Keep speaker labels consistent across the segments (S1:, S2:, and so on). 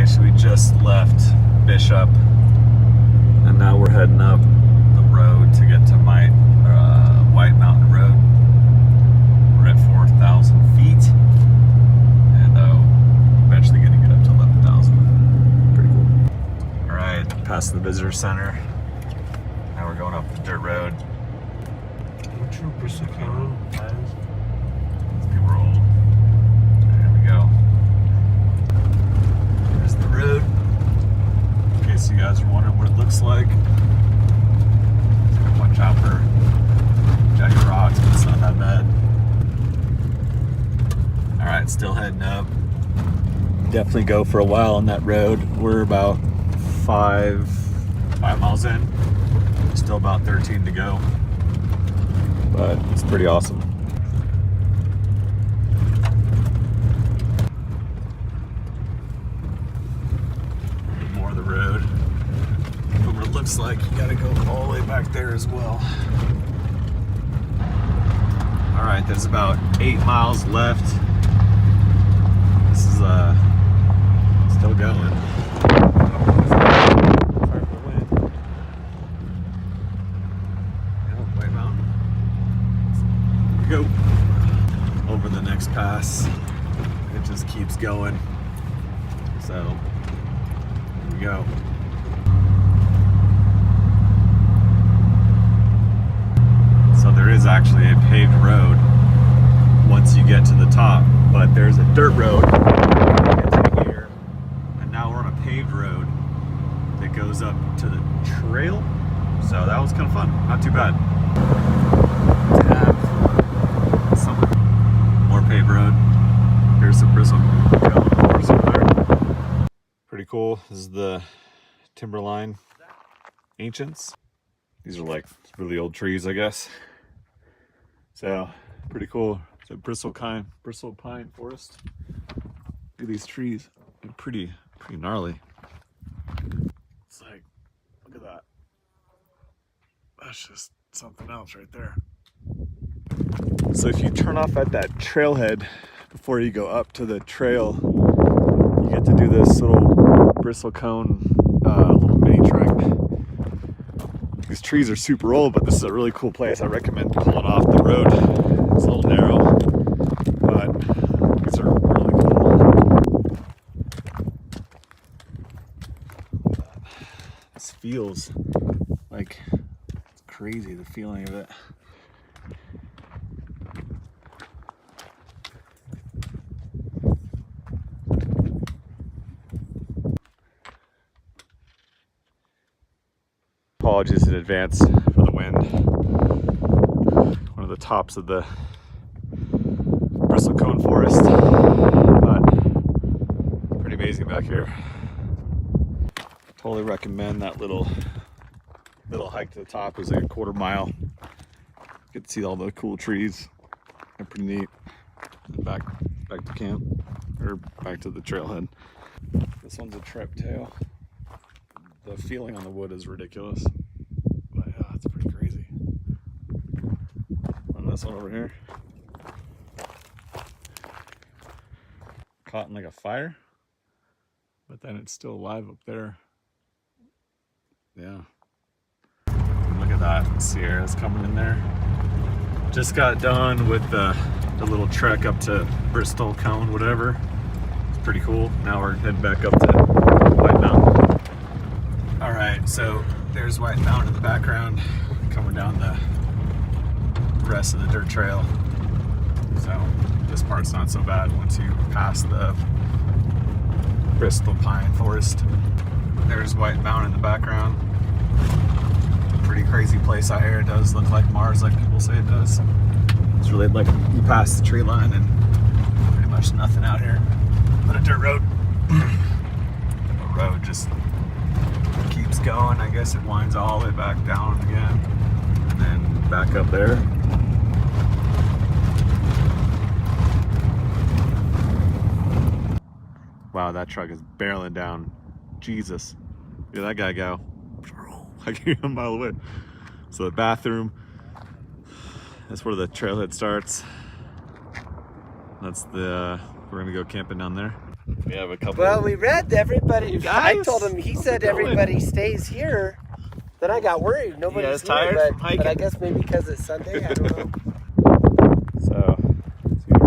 S1: Alright, so we just left Bishop and now we're heading up the road to get to White Mountain Road. We're at 4,000 feet and eventually going to get up to 11,000. Pretty cool. Alright, past the visitor center. Now we're going up the dirt road.
S2: Troopers are coming.
S1: These people are old. There we go. There's the road. In case you guys are wondering what it looks like. Watch out for jagged rocks, but it's not that bad. Alright, still heading up. Definitely go for a while on that road. We're about 5 miles in. Still about 13 to go. But it's pretty awesome. More of the road. But what it looks like, you gotta go all the way back there as well. Alright, there's about 8 miles left. This is still going. White Mountain. Go over the next pass. It just keeps going. So here we go. So there is actually a paved road once you get to the top, but there's a dirt road to here, and now we're on a paved road that goes up to the trail. So that was kind of fun. Not too bad. More paved road. Here's the Bristol there. Pretty cool. This is the Timberline Ancients. These are like really old trees, I guess. So pretty cool. It's a Bristol pine forest. Look at these trees. They're pretty gnarly. It's like, look at that. That's just something else right there. So if you turn off at that trailhead before you go up to the trail, you get to do this little Bristol cone little mini trek. These trees are super old, but this is a really cool place. I recommend pulling off the road. It's a little narrow, but these are really cool. This feels like it's crazy, the feeling of it. Apologies in advance for the wind. One of the tops of the Bristol cone forest, but pretty amazing back here. Totally recommend that little hike to the top. It was like a quarter mile. Get to see all the cool trees. They're pretty neat. And back to camp, or back to the trailhead. This one's a trip tail. The feeling on the wood is ridiculous, but yeah, it's pretty crazy. And this one over here, caught in like a fire, but then it's still alive up there. Yeah. Look at that, Sierra's coming in there. Just got done with the little trek up to Bristol Cone, whatever. It's pretty cool. Now we're heading back up to White Mountain. Alright, so there's White Mountain in the background, coming down the rest of the dirt trail. So this part's not so bad once you pass the Bristol pine forest. There's White Mountain in the background. Pretty crazy place out here. It does look like Mars, like people say it does. It's really like you pass the tree line and pretty much nothing out here but a dirt road. The road just keeps going. I guess it winds all the way back down again and then back up there. Wow, that truck is barreling down. Jesus. Look at that guy go. I can hear him a mile away. So the bathroom, that's where the trailhead starts. That's the, we're gonna go camping down there. We have a couple.
S2: Well, we read everybody. I
S1: Guys,
S2: told him, he said
S1: going?
S2: everybody stays here. Then I got worried. Nobody's
S1: guys tired
S2: here,
S1: from hiking?
S2: but I guess maybe because it's Sunday. I don't know.
S1: So,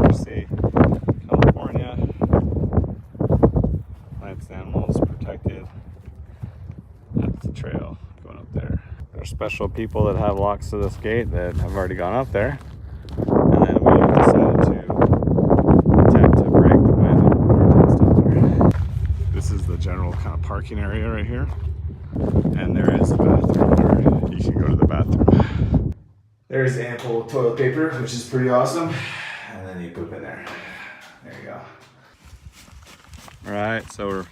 S1: let's see, California, plants and animals protected. That's the trail going up there. There's special people that have locks to this gate that have already gone up there. And then we decided to attempt to break the wind and stop there. This is the general kind of parking area right here. And there is a bathroom where you can go to the bathroom. There's ample toilet paper, which is pretty awesome. And then you poop in there. There you go. All right, so we're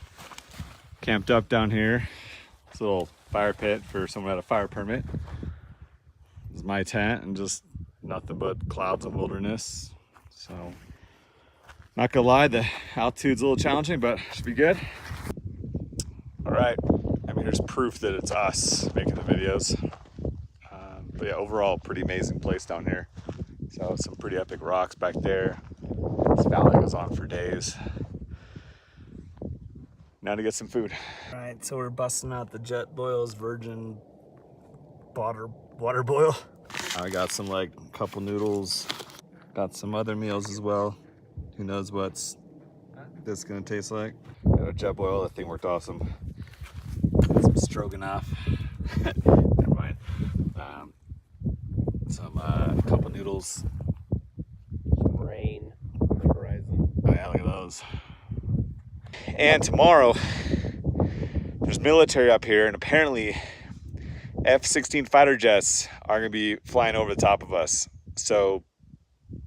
S1: camped up down here. It's a little fire pit for someone who had a fire permit. This is my tent and just nothing but clouds and wilderness. So, not gonna lie, the altitude's a little challenging, but should be good. All right, I mean, here's proof that it's us making the videos. But yeah, overall, pretty amazing place down here. So some pretty epic rocks back there. This valley goes on for days. Now to get some food.
S3: All right, so we're busting out the Jet Boils Virgin water boil.
S1: I got some like couple noodles. Got some other meals as well. Who knows what's this gonna taste like. Got a Jet Boil, that thing worked awesome. Got some stroganoff. Never mind. Some couple noodles.
S2: Rain on the horizon.
S1: Oh yeah, look at those. And tomorrow, there's military up here, and apparently F-16 fighter jets are gonna be flying over the top of us. So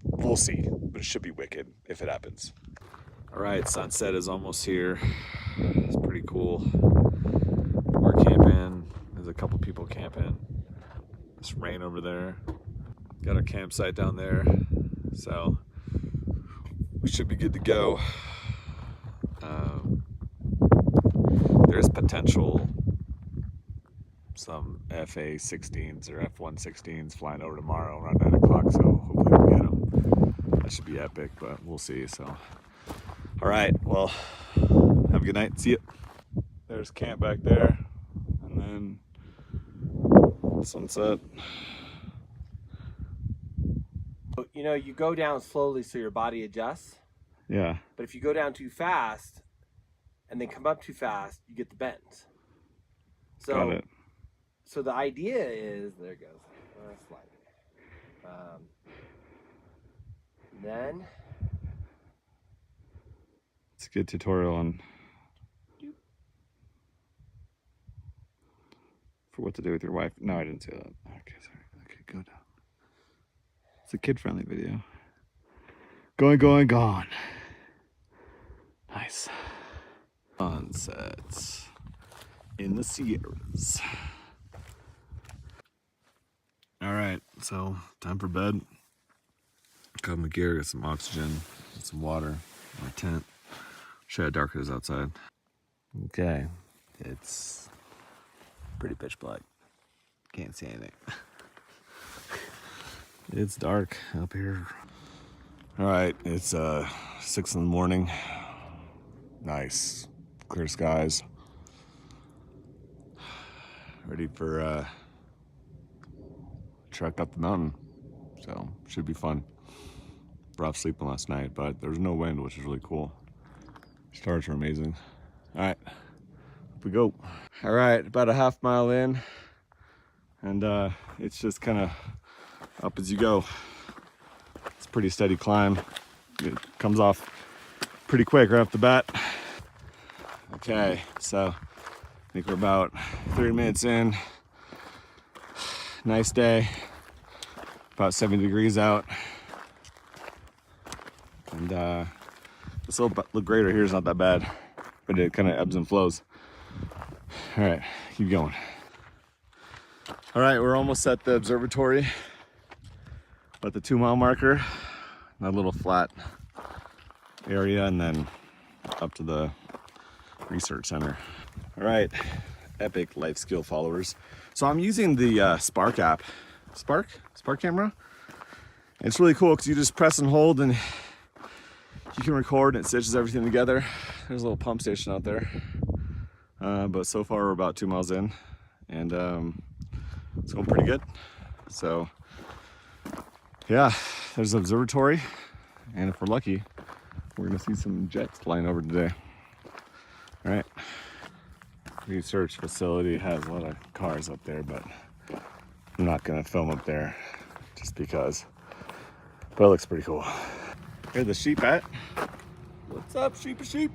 S1: we'll see, but it should be wicked if it happens. All right, sunset is almost here. It's pretty cool. We're camping. There's a couple people camping. There's rain over there. Got our campsite down there. So we should be good to go. There's potential some FA-16s or F-116s flying over tomorrow around 9 o'clock, so hopefully we'll get them. That should be epic, but we'll see. So, all right, well, have a good night. See you. There's camp back there, and then sunset.
S2: You know, you go down slowly so your body adjusts.
S1: Yeah.
S2: But if you go down too fast and then come up too fast, you get the bends. So,
S1: Got it.
S2: So the idea is, there it goes. Slide. Then
S1: It's a good tutorial on for what to do with your wife. No, I didn't say that. Okay, sorry. Okay, go down. It's a kid-friendly video. Going, gone. Nice. Sunsets in the Sierras. All right, so time for bed. Got my gear, got some oxygen, got some water, my tent. Show how dark it is outside. Okay, it's pretty pitch black. Can't see anything. It's dark up here. All right, it's 6 in the morning. Nice, clear skies. Ready for trek up the mountain. So should be fun. Rough sleeping last night, but there's no wind, which is really cool. Stars are amazing. All right, up we go. All right, about a half mile in, and it's just kind of up as you go. It's a pretty steady climb. It comes off pretty quick right off the bat. Okay, so I think we're about 30 minutes in. Nice day. About 70 degrees out. And this little grader here is not that bad, but it kind of ebbs and flows. All right, keep going. All right, we're almost at the observatory, at the 2 mile marker, that little flat area, and then up to the research center. All right, epic life skill followers. So I'm using the Spark app, Spark camera. And it's really cool because you just press and hold and you can record and it stitches everything together. There's a little pump station out there. But so far we're about 2 miles in, and it's going pretty good. So yeah, there's an observatory, and if we're lucky, we're gonna see some jets flying over today. All right, research facility has a lot of cars up there, but I'm not gonna film up there just because, but it looks pretty cool. Here the sheep at. What's up, sheep?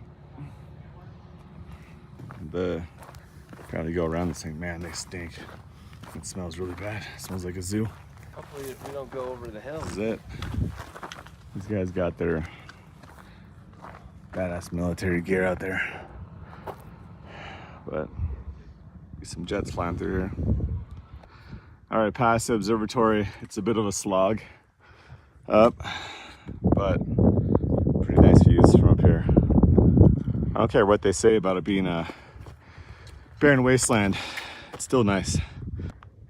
S1: The crowd to go around and saying, man, they stink. It smells really bad. It smells like a zoo.
S2: Hopefully if we don't go over the hill.
S1: This is it. These guys got their badass military gear out there. But some jets flying through here. All right, past the observatory. It's a bit of a slog up, but pretty nice views from up here. I don't care what they say about it being a barren wasteland, it's still nice.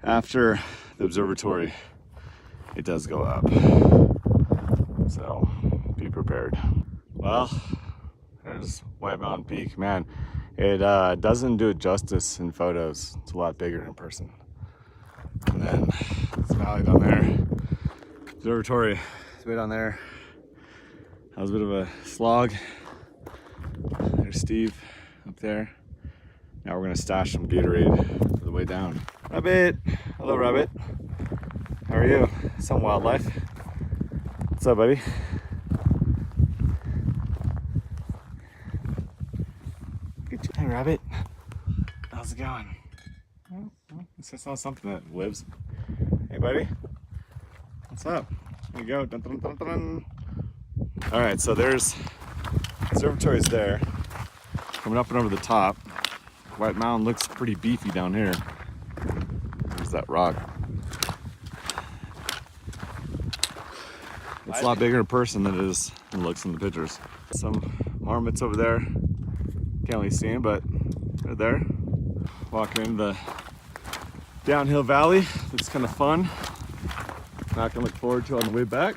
S1: After the observatory, it does go up, so be prepared. Well, there's White Mountain Peak. Man, it doesn't do it justice in photos. It's a lot bigger in person. And then this valley down there, observatory is way down there. That was a bit of a slog. There's Steve up there. Now we're gonna stash some Gatorade for the way down. Rabbit, hello Rabbit. How are you? Some wildlife. What's up, buddy? Good job. Hey Rabbit, how's it going? It's not something that lives. Hey buddy, what's up? There you go. Dun, dun, dun, dun. All right, so there's observatories there. Coming up and over the top. White Mountain looks pretty beefy down here. There's that rock. It's a lot bigger in person than it is in looks in the pictures. Some marmots over there. Can't really see them, but they're there. Walking into the downhill valley. Looks kind of fun. Not gonna look forward to on the way back,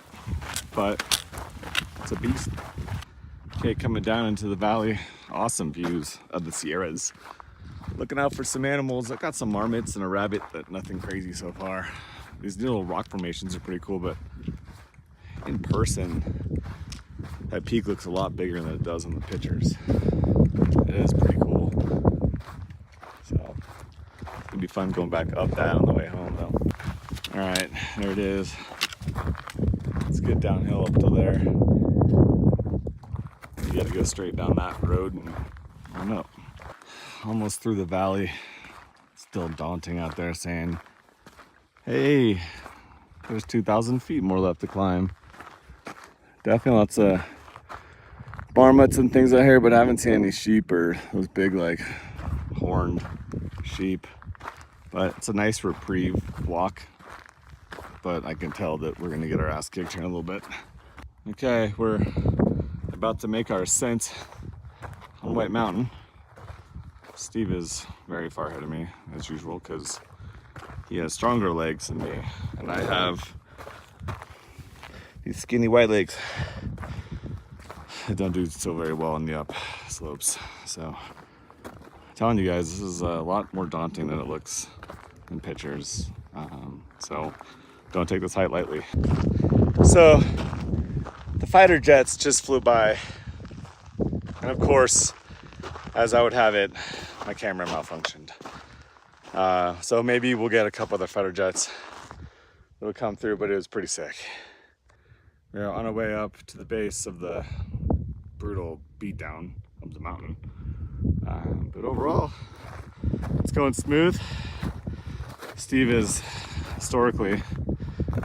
S1: but it's a beast. Okay, coming down into the valley. Awesome views of the Sierras. Looking out for some animals. I've got some marmots and a rabbit, but nothing crazy so far. These little rock formations are pretty cool, but in person, that peak looks a lot bigger than it does in the pictures. It is pretty cool. So it's gonna be fun going back up that on the way home though. All right, there it is. Let's get downhill up to there. You gotta go straight down that road and run up. Almost through the valley. Still daunting out there saying, hey, there's 2,000 feet more left to climb. Definitely lots of marmots and things out here, but I haven't seen any sheep or those big like horned sheep. But it's a nice reprieve walk. But I can tell that we're gonna get our ass kicked here in a little bit. Okay, we're about to make our ascent on White Mountain. Steve is very far ahead of me, as usual, because he has stronger legs than me, and I have these skinny white legs. I don't do so very well on the up slopes, so I'm telling you guys, this is a lot more daunting than it looks in pictures. So don't take this height lightly. So the fighter jets just flew by, and of course, as I would have it, my camera malfunctioned. So maybe we'll get a couple other fighter jets that'll come through, but it was pretty sick. We're on our way up to the base of the brutal beatdown of the mountain. But overall, it's going smooth. Steve is historically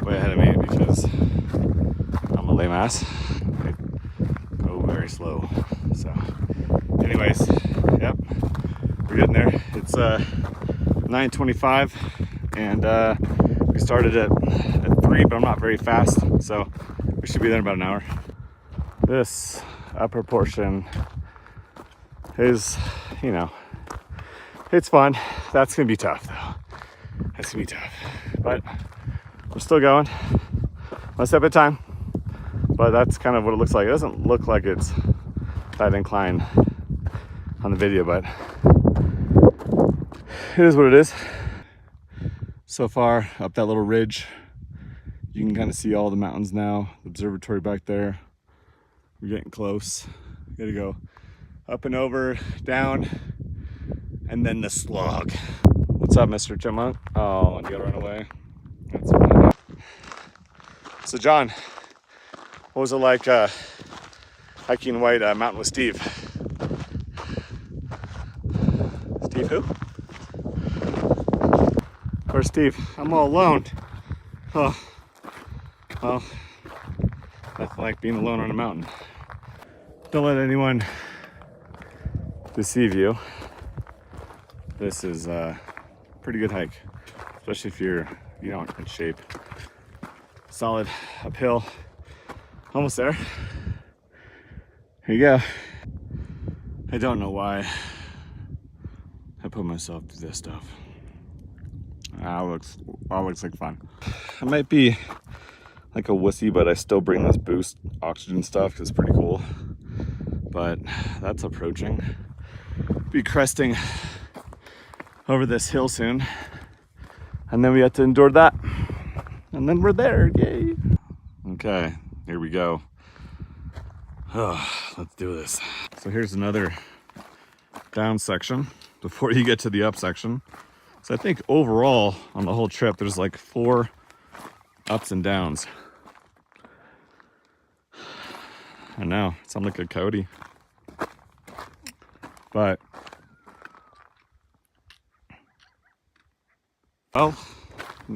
S1: way ahead of me because I'm a lame ass. I go very slow. So anyways, yep, we're getting there. It's 9:25 and we started at 3, but I'm not very fast, so we should be there in about an hour. This upper portion is, you know, it's fun. That's gonna be tough though. That's gonna be tough, but we're still going. One step at a time. but that's kind of what it looks like. It doesn't look like it's that incline on the video, but it is what it is. So far up that little ridge, you can kind of see all the mountains now. The observatory back there. We're getting close. Gotta go up and over, down, and then the slog. What's up, Mr. Chipmunk? Oh, you gotta run away. That's fine. So John, what was it like hiking White Mountain with Steve? Steve who? Where's Steve? I'm all alone. Oh, well, nothing like being alone on a mountain. Don't let anyone deceive you. This is a pretty good hike, especially if you're, you know, in shape. Solid uphill, almost there. Here you go. I don't know why I put myself through this stuff. All looks like fun. I might be like a wussy, but I still bring this Boost oxygen stuff because it's pretty cool. But that's approaching. Be cresting over this hill soon, and then we have to endure that, and then we're there. Yay! Okay, here we go. Oh, let's do this. So here's another down section before you get to the up section. So I think overall on the whole trip, there's like 4 ups and downs. I know, I sound like a coyote. But, well,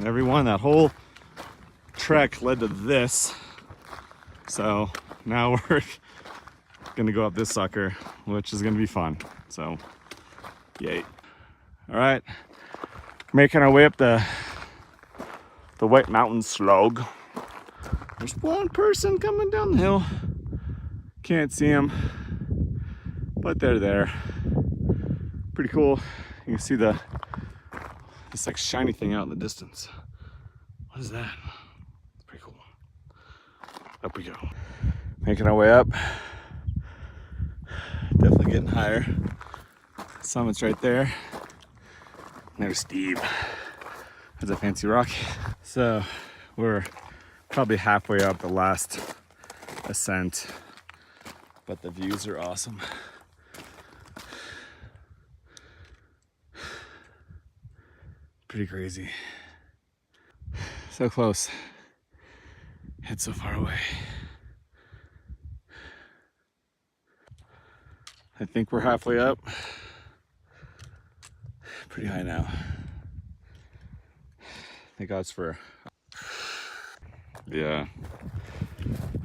S1: everyone, that whole trek led to this. So now we're gonna go up this sucker, which is gonna be fun. So, yay. All right. Making our way up the White Mountain slog. There's one person coming down the hill. Can't see them, but they're there. Pretty cool. You can see this like shiny thing out in the distance. What is that? It's pretty cool. Up we go. Making our way up. Definitely getting higher. Summit's right there. There's Steve. There's a fancy rock. So we're probably halfway up the last ascent, but the views are awesome. Pretty crazy. So close, yet so far away. I think we're halfway up. Pretty high now. Thank God for. Yeah.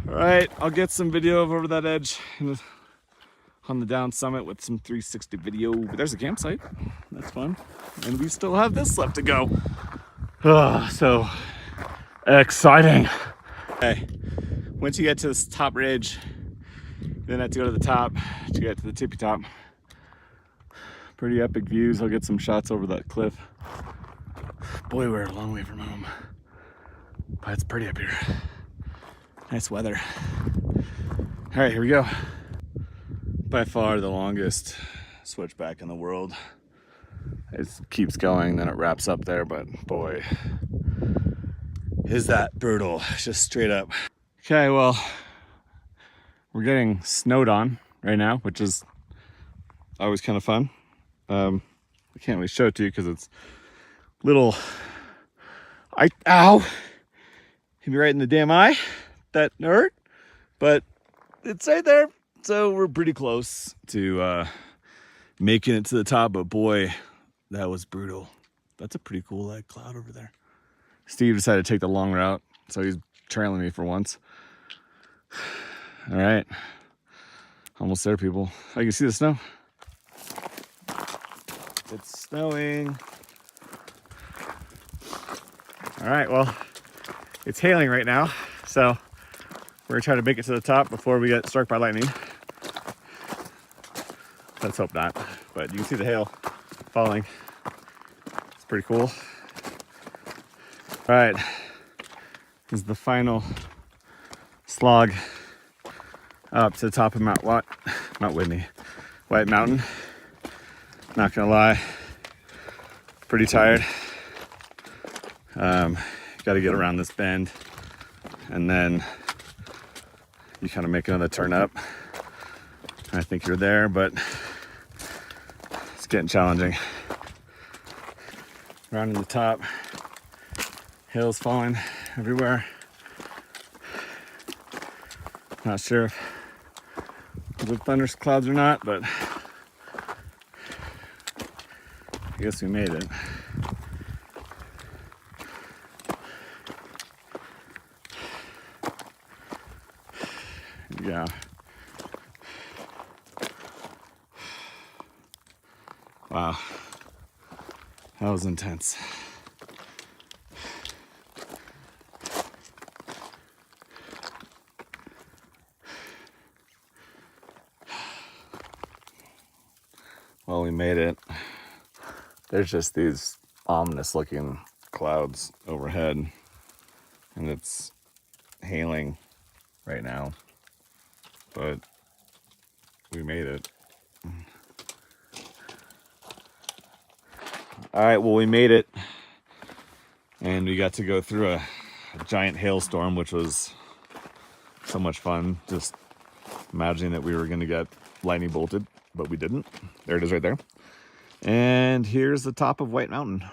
S1: All right, I'll get some video of over that edge on the down summit with some 360 video. But there's a campsite. That's fun. And we still have this left to go. Oh, so exciting. Okay, once you get to this top ridge, you then have to go to the top to get to the tippy top. Pretty epic views. I'll get some shots over that cliff. Boy, we're a long way from home, but it's pretty up here. Nice weather. All right, here we go. By far the longest switchback in the world. It keeps going, then it wraps up there, but boy, is that brutal, just straight up. Okay, well, we're getting snowed on right now, which is always kind of fun. I can't really show it to you because it's little, ow, hit me right in the damn eye. That hurt, but it's right there. So we're pretty close to making it to the top, but boy, that was brutal. That's a pretty cool like cloud over there. Steve decided to take the long route, so he's trailing me for once. All right, almost there, people. Oh, you can see the snow. It's snowing. All right, well, it's hailing right now, so we're gonna try to make it to the top before we get struck by lightning. Let's hope not, but you can see the hail falling. It's pretty cool. All right, this is the final slog up to the top of Mount Whitney, White Mountain. Not gonna lie, pretty tired. Got to get around this bend, and then you kind of make another turn up. I think you're there, but it's getting challenging. Rounding the top, hills falling everywhere. Not sure if the thunder clouds or not, but I guess we made it. Yeah. Wow. That was intense. Well, we made it. There's just these ominous looking clouds overhead, and it's hailing right now, but we made it. All right, well, we made it, and we got to go through a giant hailstorm, which was so much fun. Just imagining that we were going to get lightning bolted, but we didn't. There it is right there. And here's the top of White Mountain.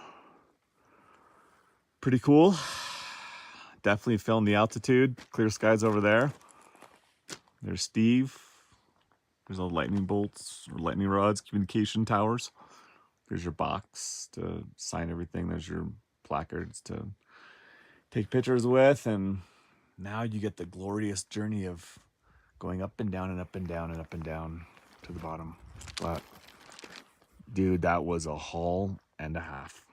S1: Pretty cool. Definitely feeling the altitude. Clear skies over there. There's Steve. There's all lightning bolts or lightning rods, communication towers. There's your box to sign everything. There's your placards to take pictures with. And now you get the glorious journey of going up and down and up and down and up and down to the bottom. But dude, that was a haul and a half.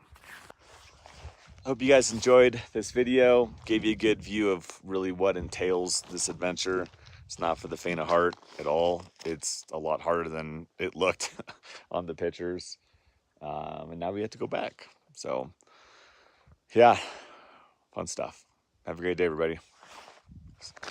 S1: I hope you guys enjoyed this video. Gave you a good view of really what entails this adventure. It's not for the faint of heart at all. It's a lot harder than it looked on the pictures. And now we have to go back. So yeah, fun stuff. Have a great day, everybody.